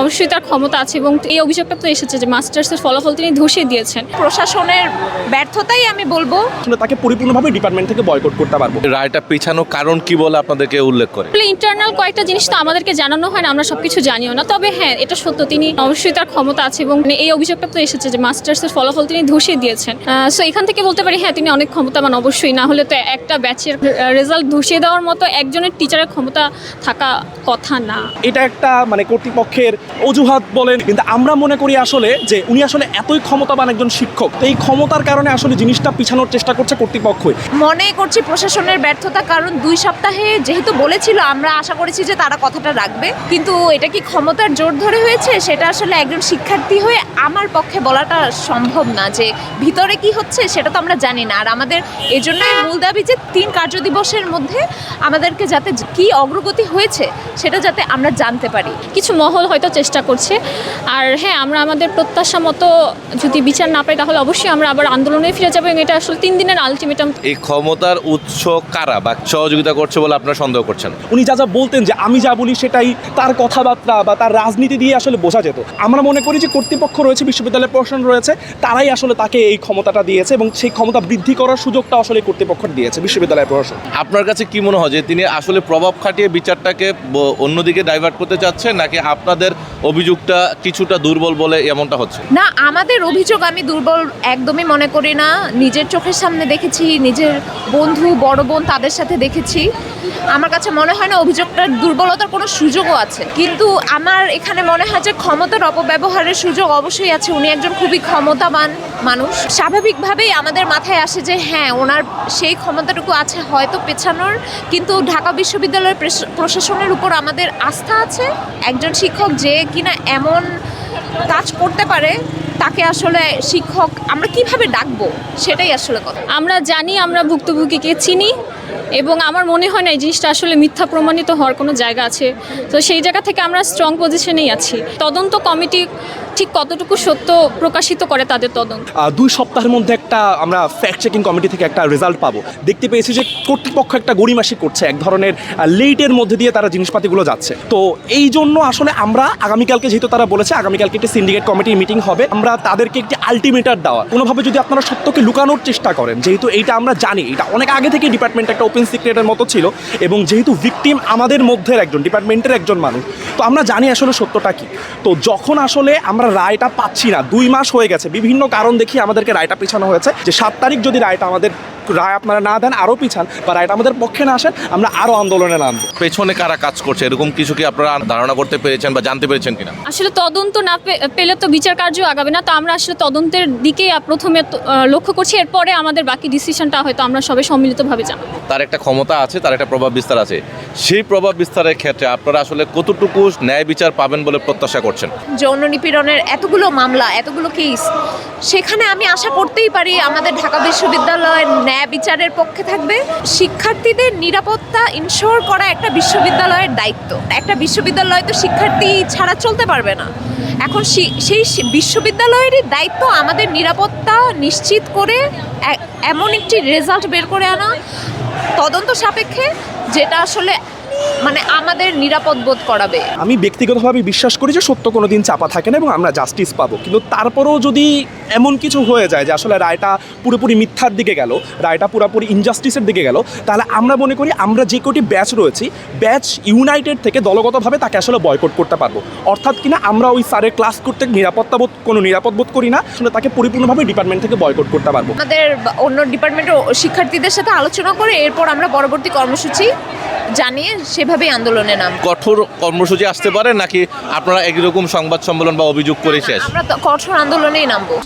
অবশ্যই তার ক্ষমতা আছে এবং এই অভিযোগটা তো এসেছে যে মাস্টার্সের ফলাফল তিনি ধসিয়ে দিয়েছেন। প্রশাসনের ব্যর্থতাই আমি বলবো। আসলে তাকে পরিপূর্ণভাবে ডিপার্টমেন্ট থেকে বয়কট করতে পারবো। রায়টা পেছানোর কারণ কি বলে আপনাদেরকে উল্লেখ করে? ইন্টারনাল কয়েকটা জিনিস তো আমাদেরকে জানানো হয় না, আমরা সবকিছু জানিও না। তবে হ্যাঁ, এটা সত্য, তিনি অবশ্যই তার ক্ষমতা আছে এবং এই অভিযোগটা তো এসেছে যে মাস্টার্সের ফলাফল তিনি ধসিয়ে দিয়েছেন। সো এখান থেকে বলতে পারি হ্যাঁ, তিনি অনেক ক্ষমতাবান অবশ্যই। না হলে তো একটা ব্যাচের রেজাল্ট ধসিয়ে দেওয়ার মতো একজনের টিচারের ক্ষমতা থাকা কথা না। এটা একটা কর্তৃপক্ষের অজুহাত বলেন, কিন্তু আমরা মনে করি আসলে যে উনি আসলে এতই ক্ষমতাবান একজন শিক্ষক, তো এই ক্ষমতার কারণে আসলে জিনিসটা পিছানোর চেষ্টা করছে কর্তৃপক্ষই। মনে করছি প্রশাসনের ব্যর্থতা, কারণ 2 সপ্তাহে যেহেতু বলেছিল আমরা আশা করেছি যে তারা কথাটা রাখবে, কিন্তু এটা কি ক্ষমতার জোর ধরে হয়েছে সেটা আসলে একজন শিক্ষার্থী হয়ে আমার পক্ষে বলাটা সম্ভব না। যে ভিতরে কি হচ্ছে সেটা তো আমরা জানি না। আর আমাদের এজন্যই মূল দাবি যে 3 কার্যদিবসের মধ্যে আমাদেরকে যাতে কি অগ্রগতি হয়েছে সেটা যাতে আমরা জানতে পারি। কিছু মহল হয়তো চেষ্টা করছে। আর হ্যাঁ, আমরা আমাদের প্রত্যাশা মতো যদি বিচার না পাই তাহলে অবশ্যই আমরা আবার আন্দোলনে ফিরে যাবো এবং এটা আসলে 3 দিনের আলটিমেটাম। এই ক্ষমতার উৎস কারা বা সহযোগিতা করছে বলে আপনারা সন্দেহ করছেন? উনি যা বলতেন যে আমি যা বলি সেটাই, তার কথাবার্তা বা তার রাজনীতি দিয়ে আসলে বোঝা যেত। আমরা মনে করি যে কর্তৃপক্ষ রয়েছে, বিশ্ববিদ্যালয়ের প্রশাসন রয়েছে, তারাই আসলে তাকে এই ক্ষমতাটা দিয়েছে এবং সেই ক্ষমতা বৃদ্ধি করার সুযোগটা আসলে কর্তৃপক্ষ দিয়েছে, বিশ্ববিদ্যালয়ের প্রশাসন। আপনার কাছে কি মনে হয় যে তিনি আসলে প্রভাব খাটিয়ে বিচারটাকে অন্যদিকে ডাইভার্ট করতে চাচ্ছেন, নাকি আপনাদের অভিযোগটা কিছুটা দুর্বল বলে এমনটা হচ্ছে? না, আমাদের অভিযোগ আমি দুর্বল একদমই মনে করি না। নিজের চোখের সামনে দেখেছি, নিজের বন্ধু বড় বোন তাদের সাথে দেখেছি। আমার কাছে মনে হয় না অভিযোগটার দুর্বলতার কোনো সুযোগও আছে। কিন্তু আমার এখানে মনে হয় যে ক্ষমতার অপব্যবহারের সুযোগ অবশ্যই আছে। উনি একজন খুবই ক্ষমতাবান মানুষ। স্বাভাবিকভাবেই আমাদের মাথায় আসে যে হ্যাঁ, ওনার সেই ক্ষমতাটুকু আছে হয়তো পেছানোর, কিন্তু ঢাকা বিশ্ববিদ্যালয়ের প্রশাসনের উপর আমাদের আস্থা আছে। একজন শিক্ষক যে কিনা এমন কাজ করতে পারে তাকে আসলে শিক্ষক আমরা কিভাবে ডাকবো সেটাই আসলে কথা। আমরা জানি, আমরা ভুক্তভোগীকে চিনি এবং আমার মনে হয় না এই জিনিসটা আসলে মিথ্যা প্রমাণিত হওয়ার কোনো জায়গা আছে। তো সেই জায়গা থেকে আমরা স্ট্রং পজিশনেই আছি। তদন্ত কমিটি ঠিক কতটুকু সত্য প্রকাশিত করে তাদের তদন্ত। 2 সপ্তাহের মধ্যে একটা আমরা ফ্যাক্ট চেকিং কমিটি থেকে একটা রেজাল্ট পাবো। দেখতে পেয়েছি যে কর্তৃপক্ষ একটা গড়িমাসি করছে, এক ধরনের লেটের মধ্যে দিয়ে তারা জিনিসপাতিগুলো যাচ্ছে। তো এই জন্য আসলে আমরা আগামীকালকে, যেহেতু তারা বলেছে আগামীকালকে একটি সিন্ডিকেট কমিটির মিটিং হবে, আমরা তাদেরকে একটি আলটিমেটার দেওয়া, কোনোভাবে যদি আপনারা সত্যকে লুকানোর চেষ্টা করেন, যেহেতু এইটা আমরা জানি এটা অনেক আগে থেকে ডিপার্টমেন্ট একটা ওপেন সিক্রেটের মতো ছিল এবং যেহেতু ভিকটিম আমাদের মধ্যে একজন, ডিপার্টমেন্টের একজন মানুষ, তো আমরা জানি আসলে সত্যটা কি। তো যখন আসলে আমরা রায়টা পাচ্ছি না, 2 মাস হয়ে গেছে, বিভিন্ন কারণ দেখিয়ে আমাদেরকে রায়টা পিছানো হয়েছে যে 7 তারিখ যদি রায়টা আমাদের রায় আপনারা না দেন, আরও পিছান বা রায়টা আমাদের পক্ষে না আসেন, আমরা আরও আন্দোলনে নামবো। পেছনে কারা কাজ করছে এরকম কিছু কি আপনারা ধারণা করতে পেরেছেন বা জানতে পেরেছেন কিনা? আসলে তদন্ত না পেলে তো বিচার কার্য আগাবে না। তো আমরা আসলে তদন্তের দিকেই প্রথমে লক্ষ্য করছি, এরপরে আমাদের বাকি ডিসিশনটা হয়তো আমরা সবাই সম্মিলিতভাবে জানাবো। তার একটা ক্ষমতা আছে, তার একটা প্রভাব বিস্তার আছে। সেই প্রভাব বিস্তারের ক্ষেত্রে আপনারা আসলে কতটুকু ন্যায় বিচার পাবেন বলে প্রত্যাশা করছেন? যৌন নিপীড়নের এতগুলো মামলা, এতগুলো কেস, সেখানে আমি আশা করতেই পারি আমাদের ঢাকা বিশ্ববিদ্যালয়ের ন্যায় বিচারের পক্ষে থাকবে। শিক্ষার্থীদের নিরাপত্তা ইনশিওর করা একটা বিশ্ববিদ্যালয়ের দায়িত্ব। একটা বিশ্ববিদ্যালয় তো শিক্ষার্থী ছাড়া চলতে পারবে না। এখন সেই বিশ্ববিদ্যালয়েরই দায়িত্ব আমাদের নিরাপত্তা নিশ্চিত করে এমন একটি রেজাল্ট বের করে আনা তদন্ত সাপেক্ষে, যেটা আসলে মানে আমাদের নিরাপদ বোধ করাবে। আমি ব্যক্তিগতভাবে বিশ্বাস করি যে সত্য কোনো দিন চাপা থাকে না এবং আমরা জাস্টিস পাবো। কিন্তু তারপরেও যদি এমন কিছু হয়ে যায় যে আসলে রায়টা পুরোপুরি মিথ্যার দিকে গেল, রায়টা পুরোপুরি ইনজাস্টিসের দিকে গেল, তাহলে আমরা মনে করি আমরা যে কটি ব্যাচ রয়েছি, ব্যাচ ইউনাইটেড থেকে দলগতভাবে তাকে আসলে বয়কট করতে পারবো। অর্থাৎ কিনা আমরা ওই স্যারের ক্লাস করতে নিরাপদ বোধ করি না, আসলে তাকে পরিপূর্ণভাবে ডিপার্টমেন্ট থেকে বয়কট করতে পারবো। আমাদের অন্য ডিপার্টমেন্টের শিক্ষার্থীদের সাথে আলোচনা করে এরপর আমরা পরবর্তী কর্মসূচি জানিয়ে সেভাবেই আন্দোলনে নাম। কঠোর কর্মসূচি আসতে পারে নাকি আপনারা একই রকম সংবাদ সম্মেলন বা অভিযোগ করে শেষ? আমরা কঠোর আন্দোলনেই নামবো।